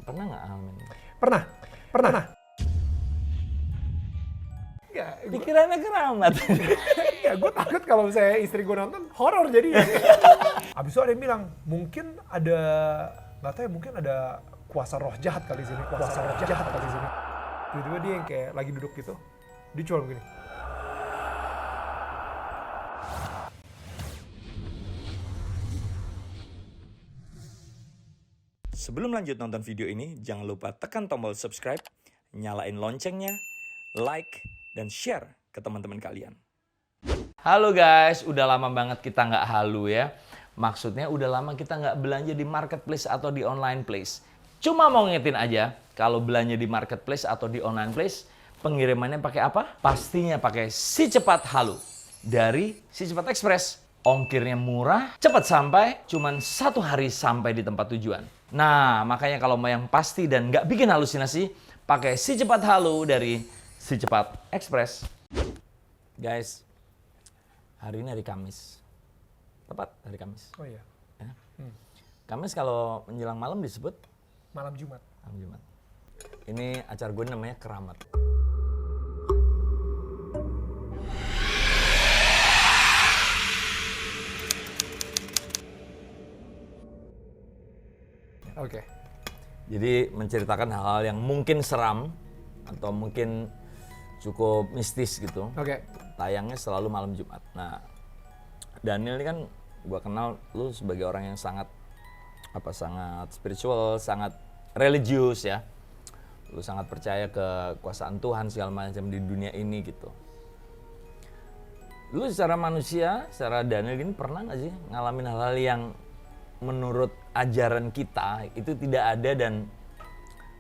Pernah nggak ngalamin? Pernah. Pikirannya keramat. Ya, gue takut kalau misalnya istri gue nonton horor jadi. Abis itu ada yang bilang, mungkin ada, nggak tahu ya, mungkin ada kuasa roh jahat kali di sini. Tiba-tiba dia yang kayak lagi duduk gitu, dia cuma begini. Sebelum lanjut nonton video ini, jangan lupa tekan tombol subscribe, nyalain loncengnya, like, dan share ke teman-teman kalian. Halo guys, udah lama banget kita nggak halu ya. Maksudnya udah lama kita nggak belanja di marketplace atau di online place. Cuma mau ngingetin aja, kalau belanja di marketplace atau di online place, pengirimannya pakai apa? Pastinya pakai Si Cepat Halu dari Si Cepat Express. Ongkirnya murah, cepat sampai, cuman 1 hari sampai di tempat tujuan. Nah, makanya kalau mau yang pasti dan nggak bikin halusinasi, pakai Si Cepat Halu dari Si Cepat Express. Guys, hari ini hari Kamis. Tepat hari Kamis. Oh iya, Ya. Kamis kalau menjelang malam disebut malam Jumat. malam Jumat. Ini acara gue namanya Keramat. Oke. Jadi menceritakan hal-hal yang mungkin seram atau mungkin cukup mistis gitu. Oke. Tayangnya selalu malam Jumat. Nah, Daniel ini kan gue kenal lu sebagai orang yang sangat spiritual, sangat religius ya. Lu sangat percaya ke kekuasaan Tuhan segala macam di dunia ini gitu. Lu secara manusia, secara Daniel gini pernah nggak sih ngalamin hal-hal yang menurut ajaran kita itu tidak ada dan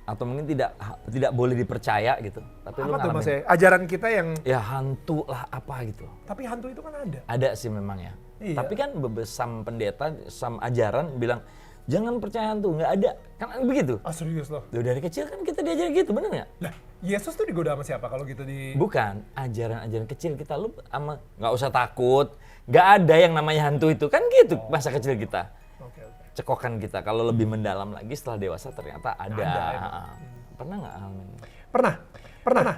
atau mungkin tidak boleh dipercaya gitu. Tapi lu Apa tuh ngalamin mas ya? Ajaran kita yang, ya hantu lah apa gitu. tapi hantu itu kan ada. Ada sih memang ya. Iya. Tapi kan sam pendeta, sam ajaran bilang jangan percaya hantu, nggak ada. Kan begitu. Ah serius loh? Loh, dari kecil kan kita diajarin gitu, bener nggak? Lah, Yesus tuh digoda sama siapa kalau gitu di... Bukan, ajaran-ajaran kecil kita lu sama nggak usah takut, nggak ada yang namanya hantu itu kan gitu masa kecil kita. Oke. Cekokan kita kalau lebih mendalam lagi setelah dewasa ternyata ada. Ada, Pernah nggak ngalamin? Pernah.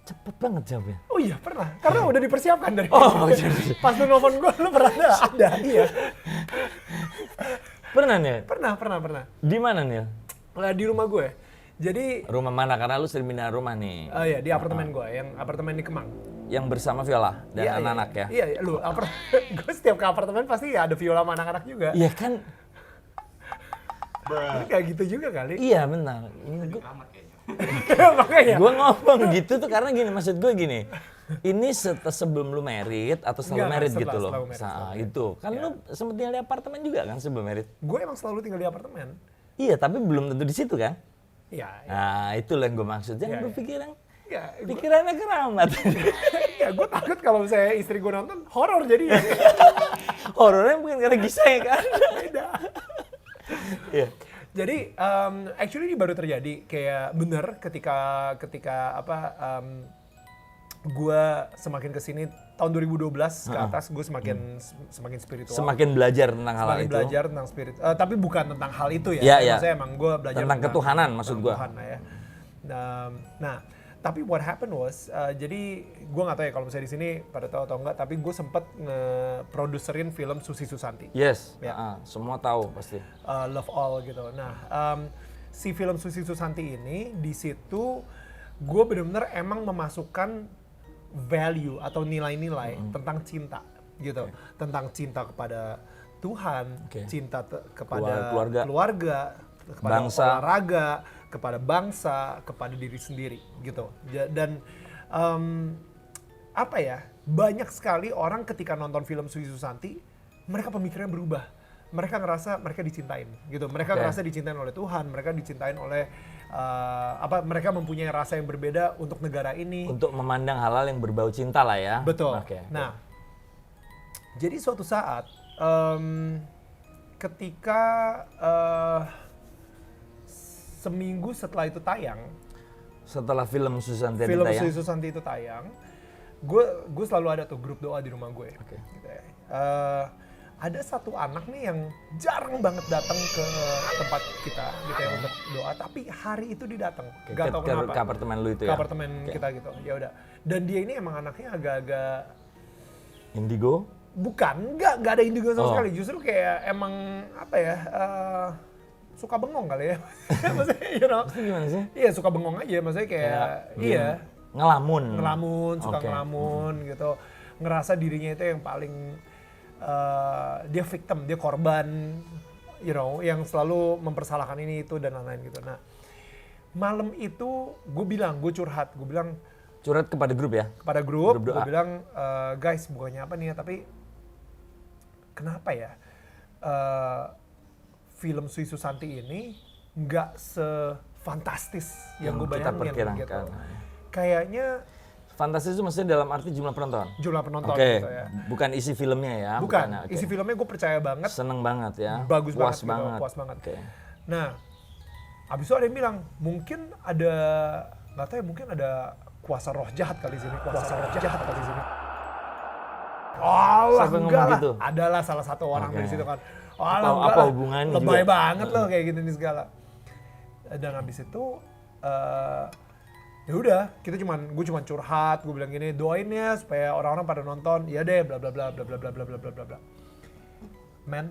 Cepet banget jawabnya. Oh iya pernah, karena udah dipersiapkan dari Oh, jadi. pas lu nelfon gue, lu pernah ada, iya. Pernah nih? Pernah. Di mana nih? Nah, di rumah gue. Jadi, Rumah mana? Karena lu sering pindah rumah nih. iya di apartemen gue, yang apartemen di Kemang. Yang bersama Viola dan Iya, anak-anak ya? Iya, lu gue setiap ke apartemen pasti ada viola sama anak-anak juga. Iya kan? Ini kayak gitu juga kali. Iya benar. Makanya. Gue ngomong gitu tuh karena gini, maksud gue gini. Ini sebelum lu merit atau setelah Enggak, merit setelah, gitu loh? setelah married, setelah married. Itu. Kan Iya. lu sempet tinggal di apartemen juga kan sebelum merit? Gue emang selalu tinggal di apartemen. Iya, tapi belum tentu di situ kan? Iya. Nah, itu yang gue maksud. Jangan Iya, iya. berpikiran, Iya, pikirannya keramat. ya gue takut kalau misalnya istri gue nonton horor jadi. Horornya mungkin karena kisah ya kan? Beda. Iya. Jadi, actually ini baru terjadi kayak bener ketika gue semakin kesini tahun 2012 ke atas gue semakin spiritual. Semakin belajar tentang hal Semakin itu. belajar tentang spirit, tapi bukan tentang hal itu ya. Iya, iya. Maksudnya emang gue belajar Tentang ketuhanan, maksud tentang gua. Tuhan lah ya. Nah, tapi what happened was, jadi gue nggak tahu ya kalau misalnya di sini pada tahu atau enggak, tapi gue sempet nge-produserin film Susi Susanti. Yes, Ya. semua tahu pasti. Love All gitu. Nah, si film Susi Susanti ini di situ gue benar-benar emang memasukkan value atau nilai-nilai tentang cinta gitu, tentang cinta kepada Tuhan, cinta kepada keluarga, kepada bangsa, olahraga, kepada bangsa, kepada diri sendiri gitu. Dan apa ya? Banyak sekali orang ketika nonton film Susi Susanti, mereka pemikirannya berubah. Mereka ngerasa mereka dicintain gitu. Mereka ngerasa dicintain oleh Tuhan, mereka dicintain oleh mereka mempunyai rasa yang berbeda untuk negara ini. Untuk memandang hal-hal yang berbau cinta lah ya. Betul. Okay. Nah, jadi suatu saat ketika seminggu setelah itu tayang, setelah film Susanti film tayang, Susi Susanti itu tayang, gue selalu ada tuh grup doa di rumah gue. Oke. Gitu ya. ada satu anak nih yang jarang banget datang ke tempat kita gitu ya untuk doa, tapi hari itu dia datang. Gak tau kenapa. Ke apartemen lu itu Ke ya? apartemen kita gitu. Ya udah. Dan dia ini emang anaknya agak-agak Indigo? bukan, nggak ada indigo sama Oh. sekali. Justru kayak emang apa ya? Suka bengong kali ya. Maksudnya, you know. Maksudnya gimana sih? Iya, suka bengong aja. Maksudnya kayak iya. Ngelamun. Suka Oke. ngelamun gitu. Ngerasa dirinya itu yang paling dia victim, dia korban, you know, yang selalu mempersalahkan ini itu dan lain-lain gitu. Nah, malam itu gue curhat, gue bilang Curhat kepada grup ya? kepada grup, Grup doa. gue bilang guys bukannya apa nih ya, tapi kenapa ya film Sui Susanti ini nggak sefantastis yang gue kita bayangin gitu. perkirakan. Kayaknya Fantastis itu maksudnya dalam arti jumlah penonton? jumlah penonton Oke, gitu ya. bukan isi filmnya ya? Bukan, oke. isi filmnya gue percaya banget, Seneng banget ya? bagus puas banget, banget. gitu, puas banget. Oke. Nah, abis itu ada yang bilang, mungkin ada, nggak tahu ya, mungkin ada kuasa roh jahat kali di sini, kuasa roh jahat kali di sini. Allah, Siapa yang enggak ngomong lah. gitu? Adalah salah satu orang Oke. dari situ kan. Apa hubungannya lebay juga? banget loh kayak gini nih segala. Dan abis itu, ya udah, gue cuman curhat, gue bilang gini, doain ya supaya orang-orang pada nonton, ya deh, bla bla bla bla bla bla bla bla bla bla bla. Men,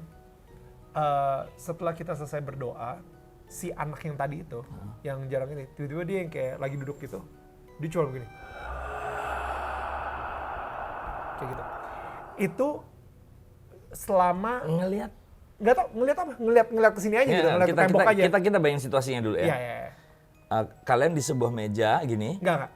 setelah kita selesai berdoa, si anak yang tadi itu, yang jarang ini, tiba-tiba dia yang kayak lagi duduk gitu, dia cuma begini, kayak gitu. Itu selama Ngelihat? nggak tau ngeliat kesini aja gitu, ngeliat ke tembok aja. Kita bayangin situasinya dulu ya. Iya, iya. Kalian di sebuah meja gini. Enggak.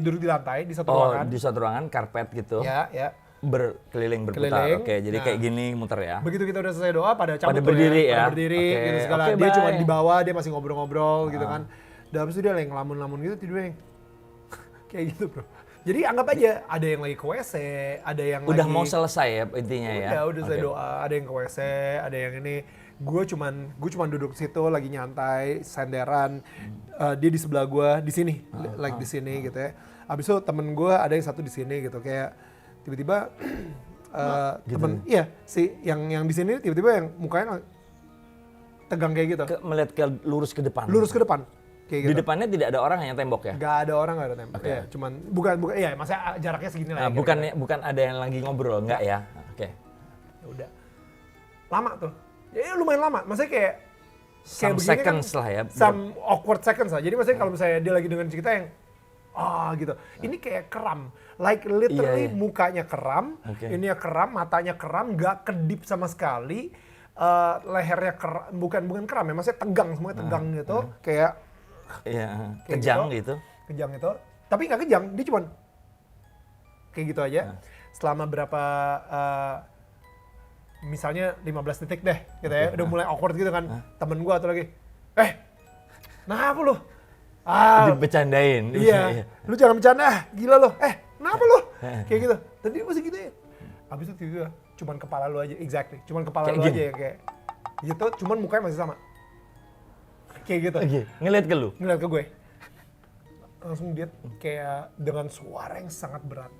Duduk di lantai, di satu Oh, ruangan. di suatu ruangan karpet gitu. Ya, ya. Berkeliling berputar. Keliling. Oke, jadi Nah. kayak gini muter ya. Begitu kita udah selesai doa, pada cabut Pada tuh berdiri ya? Pada berdiri, Oke. gitu segala. Oke, Dia cuma bye. di bawah, dia masih ngobrol-ngobrol gitu kan. Dan habis itu dia lagi ngelamun-ngelamun gitu, tidurnya yang kayak gitu bro. Jadi anggap aja, ada yang lagi ke WC, ada yang Udah lagi... mau selesai ya intinya ya? Udah saya Oke. doa, ada yang ke WC, ada yang ini. Gue cuman duduk situ lagi nyantai, senderan. Dia di sebelah gue, di sini, like di sini gitu ya. Abis itu temen gue ada yang satu di sini gitu, kayak tiba-tiba gitu temen, iya si yang di sini tiba-tiba yang mukanya tegang kayak gitu, Melihat lurus ke depan. lurus ke depan, kayak Di gitu. depannya tidak ada orang, hanya tembok ya? Gak ada orang, gak ada tembok. Oke. Ya, cuman bukan, iya, maksudnya jaraknya segini lah. Nah, ya, bukan ada yang lagi ngobrol, enggak ya? Oke. Ya udah, lama tuh. Ya lumayan lama, maksudnya kayak Some begini seconds lah ya. Some awkward seconds lah. Jadi maksudnya kalau misalnya dia lagi dengan cerita yang gitu. Ini kayak keram. Like literally Iya. mukanya keram, Oke. ininya keram, matanya keram, nggak kedip sama sekali. Lehernya keram, bukan keram ya, maksudnya tegang, semuanya tegang gitu. Kayak Iya, Kayak kejang gitu. gitu. kejang itu. Tapi nggak kejang, dia cuman kayak gitu aja. Selama berapa misalnya 15 detik deh gitu ya, udah mulai awkward gitu kan. Temen gua atau lagi, kenapa lu? Dibecandain. Iya, lu jangan bercanda, gila lu. Kenapa lu? Kayak gitu. Tadi dia masih gitu ya. Habis itu tiba-tiba cuman kepala lu aja, exactly. Cuman kepala Kayak lu gini. aja yang kayak gitu, cuman mukanya masih sama. Kayak gitu. Oke, ngeliat ke lu. Ngeliat ke gue. Langsung dia kayak dengan suara yang sangat berat.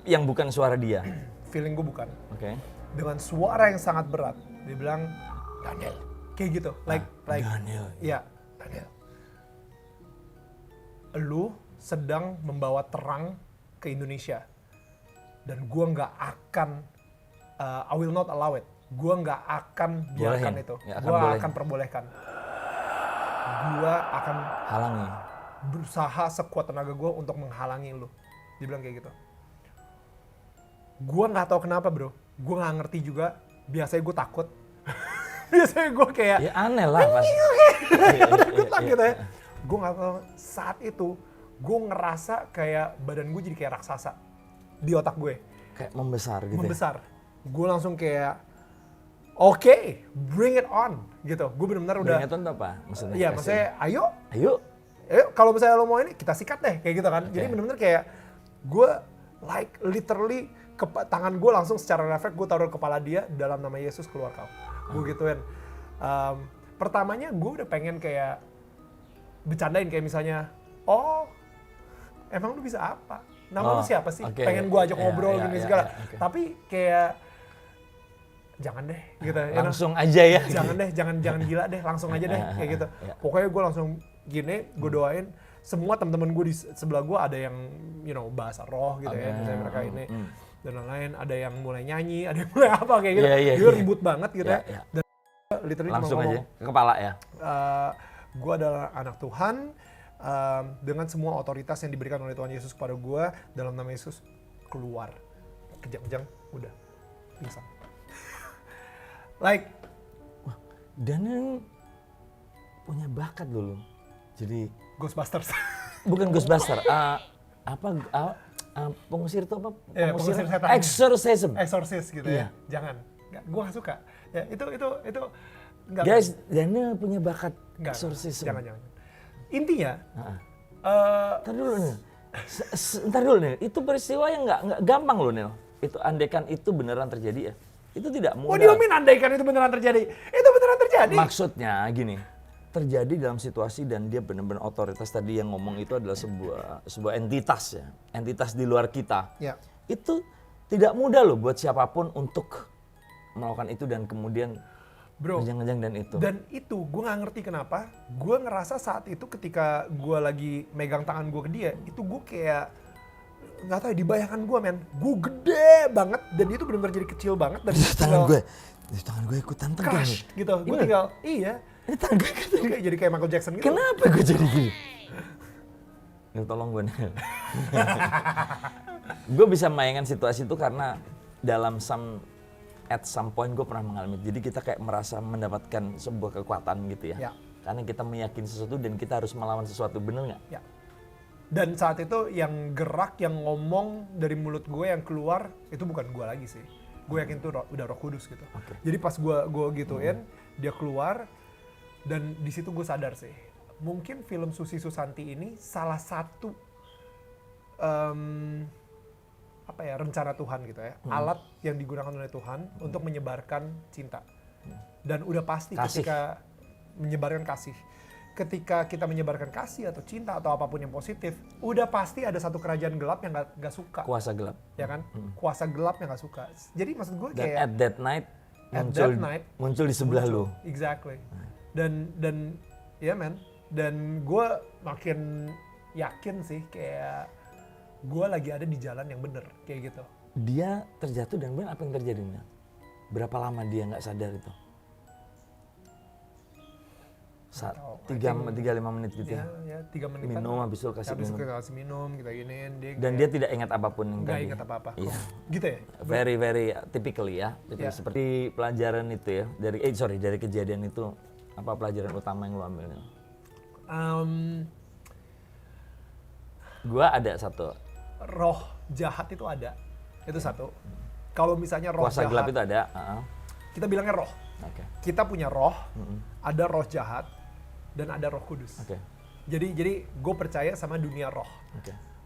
Yang bukan suara dia. Feeling gue bukan. Oke. Dengan suara yang sangat berat. Dia bilang, Daniel. Kayak gitu. Like, Daniel. Iya, Daniel. Lu sedang membawa terang ke Indonesia. Dan gue nggak akan, I will not allow it. Gue nggak akan biarkan Bolehin. itu. Nggak akan Gue bolehin. akan perbolehkan. Gue akan Halangi. berusaha sekuat tenaga gue untuk menghalangi lu. Dia bilang kayak gitu. Gue nggak tahu kenapa bro. Gue nggak ngerti juga. Biasanya gue takut. Biasanya gue kayak Ya aneh lah pas. takut lah gitu ya. Gue nggak tahu saat itu gue ngerasa kayak badan gue jadi kayak raksasa di otak gue. Kayak membesar gitu. Membesar. Gue langsung kayak oke, bring it on gitu. Gue benar-benar udah. Bring it on tuh apa? Maksudnya? Iya, Kasih. maksudnya ayo. Ayo. Kalau misalnya lo mau ini, kita sikat deh, kayak gitu kan. Jadi bener-bener kayak, gue like literally, tangan gue langsung secara refleks, gue taruh kepala dia, dalam nama Yesus keluar kau. Gue gituin. Pertamanya gue udah pengen kayak, bercandain kayak misalnya, emang lu bisa apa? Nama lu siapa sih? oke. Pengen gue ajak Iya, ngobrol iya, gini iya, segala. iya, oke. Tapi kayak, jangan deh gitu. Langsung aja ya. Jangan deh, jangan gila deh, langsung aja deh kayak gitu. Pokoknya gue langsung gini, gue doain semua teman-teman gue di sebelah gue ada yang bahasa roh gitu ya, misalnya mereka ini dan lain-lain, ada yang mulai nyanyi, ada yang mulai apa kayak gitu. Dia ribut banget gitu ya. Dan literally langsung cuma aja ke kepala ya. Gue adalah anak Tuhan dengan semua otoritas yang diberikan oleh Tuhan Yesus kepada gue, dalam nama Yesus keluar. Kejang-kejang udah pingsan. Daniel punya bakat dulu. Jadi Ghostbusters. bukan Ghostbuster. Pengusir itu apa? Pengusir setan. Exorcism. Exorcist gitu ya. Jangan. Gue gak suka. Ya, itu enggak. Guys, Daniel punya bakat exorcism. Jangan. Intinya, Ntar dulu nih, itu peristiwa yang nggak gampang loh Nel. Itu andaikan itu beneran terjadi ya, itu tidak mudah. Oh dia andaikan itu beneran terjadi? Itu beneran terjadi? Maksudnya gini, terjadi dalam situasi dan dia benar-benar otoritas tadi yang ngomong itu adalah sebuah entitas ya, entitas di luar kita. Ya. Itu tidak mudah loh buat siapapun untuk melakukan itu dan kemudian ngejang-ngejang dan itu gue nggak ngerti kenapa gue ngerasa saat itu ketika gue lagi megang tangan gue ke dia itu gue kayak nggak tahu di bayangan gue gue gede banget dan itu benar-benar jadi kecil banget dan tangan gue ikutan tegang crash gitu gue tinggal ini tangan gue jadi kayak Michael Jackson gitu. Kenapa gue jadi gini? Nel, tolong gue Nel. Gue bisa mainkan situasi itu karena at some point gue pernah mengalami. Jadi kita kayak merasa mendapatkan sebuah kekuatan gitu ya. Karena kita meyakini sesuatu dan kita harus melawan sesuatu, bener nggak? Ya. Dan saat itu yang gerak, yang ngomong dari mulut gue yang keluar itu bukan gue lagi sih. Gue yakin itu udah Roh Kudus gitu. Jadi pas gue gituin, dia keluar dan di situ gue sadar sih. Mungkin film Susi Susanti ini salah satu rencana Tuhan gitu ya. Alat yang digunakan oleh Tuhan untuk menyebarkan cinta. Dan udah pasti ketika menyebarkan kasih. Ketika kita menyebarkan kasih atau cinta atau apapun yang positif, udah pasti ada satu kerajaan gelap yang gak suka. Kuasa gelap. Ya kan? Kuasa gelap yang gak suka. Jadi maksud gue kayak at that night muncul di sebelah lo. Exactly. Dan ya men, dan gue makin yakin sih kayak gue lagi ada di jalan yang bener kayak gitu. Dia terjatuh dan benar apa yang terjadi? Berapa lama dia nggak sadar itu? 3-5 menit gitu ya? Ya 3 menit. Minum habis itu kasih minum. Kasih minum, kita giniin. Dia tidak ingat apapun yang nggak tadi. ingat apa-apa. Iya. Gitu ya? Very typically ya. Seperti pelajaran itu ya. Dari kejadian itu, apa pelajaran utama yang lo ambil? Gua ada satu. Roh jahat itu ada. Itu satu. Kalau misalnya roh kuasa jahat. gelap itu ada. Kita bilangnya roh. Kita punya roh, ada roh jahat, dan ada Roh Kudus. Jadi gue percaya sama dunia roh.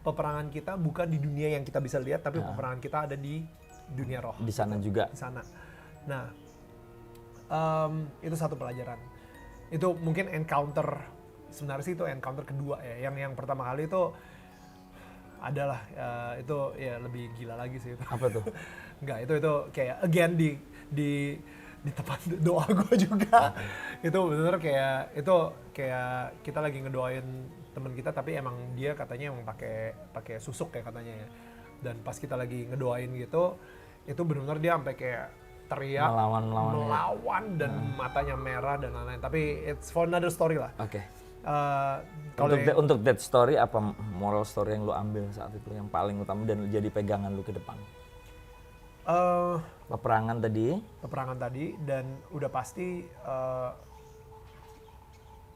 Peperangan kita bukan di dunia yang kita bisa lihat, tapi peperangan kita ada di dunia roh. Di sana juga. Di sana. Nah, itu satu pelajaran. Itu mungkin encounter, sebenarnya sih itu encounter kedua ya. Yang pertama kali itu adalah itu ya lebih gila lagi sih itu. Apa tuh? Enggak, itu kayak again di tempat doa gue juga. Itu bener kayak kita lagi ngedoain teman kita tapi emang dia katanya emang pakai susuk ya katanya ya. Dan pas kita lagi ngedoain gitu, itu benar-benar dia sampai kayak teriak melawan dan matanya merah dan lain-lain. Tapi it's for another story lah. Untuk that story, apa moral story yang lo ambil saat itu yang paling utama dan jadi pegangan lo ke depan? Peperangan tadi dan udah pasti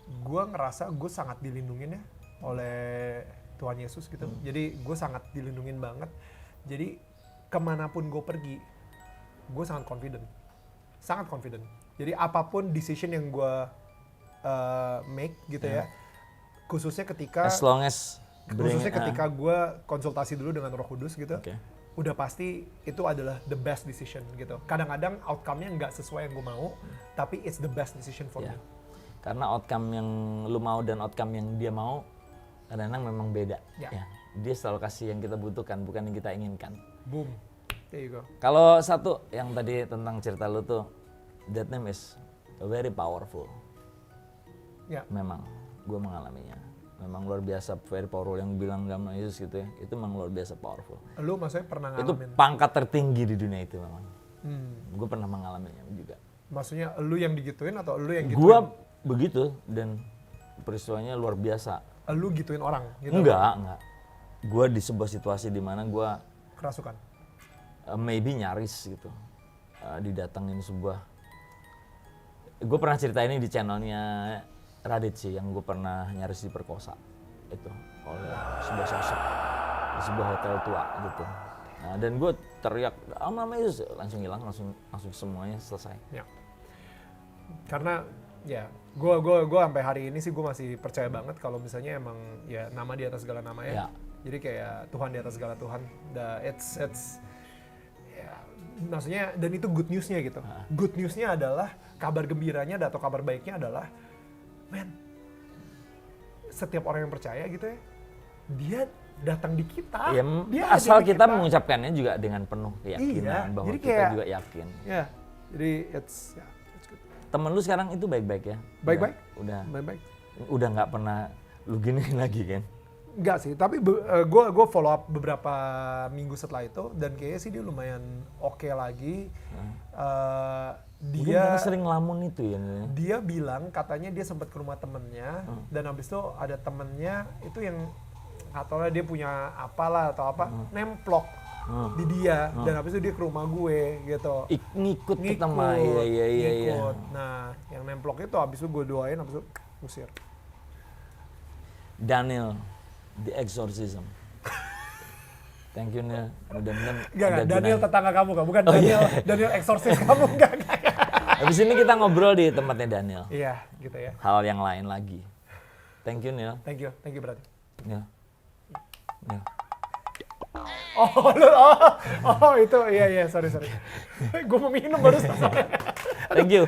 gue ngerasa gue sangat dilindungin ya oleh Tuhan Yesus gitu. Jadi gue sangat dilindungin banget. Jadi kemanapun gue pergi, gue sangat confident. Jadi apapun decision yang gue make gitu ya, khususnya ketika ketika gue konsultasi dulu dengan Roh Kudus gitu. Udah pasti itu adalah the best decision gitu. Kadang-kadang outcome-nya nggak sesuai yang gue mau, tapi it's the best decision for me. Karena outcome yang lu mau dan outcome yang dia mau kadang-kadang memang beda. Ya. Dia selalu kasih yang kita butuhkan, bukan yang kita inginkan. Boom. There you go. Kalau satu yang tadi tentang cerita lu tuh, that name is very powerful. Ya. Memang, gue mengalaminya. Memang luar biasa, very powerful. Yang bilang nama Yesus gitu ya, itu memang luar biasa powerful. Lu maksudnya pernah Itu ngalamin? pangkat tertinggi di dunia itu memang. Gue pernah mengalaminya juga. Maksudnya lu yang digituin atau lu yang gituin? Gue begitu dan peristiwanya luar biasa. Lu gituin orang gitu? Enggak. Gue di sebuah situasi di mana gue Kerasukan? maybe nyaris gitu. Didatengin sebuah, gue pernah cerita ini di channelnya Radit sih, yang gue pernah nyaris diperkosa itu oleh sebuah sosok di sebuah hotel tua gitu. Nah, dan gue teriak, nama Yesus, langsung hilang, langsung semuanya selesai. Ya. Karena ya, gue sampai hari ini sih gue masih percaya banget kalau misalnya emang ya nama di atas segala nama ya. Ya. Jadi kayak Tuhan di atas segala Tuhan. It's ya, maksudnya dan itu good newsnya gitu. Good newsnya adalah kabar gembiranya atau kabar baiknya adalah, men, setiap orang yang percaya gitu ya, dia datang di kita. Ya, Dia asal ada di kita mengucapkannya juga dengan penuh keyakinan Iya, bahwa jadi kita kayak- juga yakin. Ya, jadi it's good. Temen lu sekarang itu baik-baik ya? Baik-baik. Udah Baik-baik. udah nggak pernah lu giniin lagi kan? Enggak sih, tapi gue follow up beberapa minggu setelah itu dan kayaknya sih dia lumayan oke lagi. Mungkin Dia karena sering lamun itu ya. dia bilang katanya dia sempat ke rumah temennya dan habis itu ada temennya itu yang atau dia punya apalah atau apa nemplok di dia dan habis itu dia ke rumah gue gitu. Ngikut pertama, iya. Ngikut. Nah, yang nemplok itu habis itu gue doain habis itu usir. Daniel, The Exorcism. Thank you Neil, mudah-mudahan Enggak, ada Daniel gunanya. tetangga kamu kan, bukan Oh, Daniel, iya. Daniel eksorsis kamu enggak. Habis ini kita ngobrol di tempatnya Daniel. Iya, gitu ya. Hal yang lain lagi. Thank you Neil. Thank you berarti. Neil. Neil. Oh itu iya sorry. Gue mau minum baru. Thank you.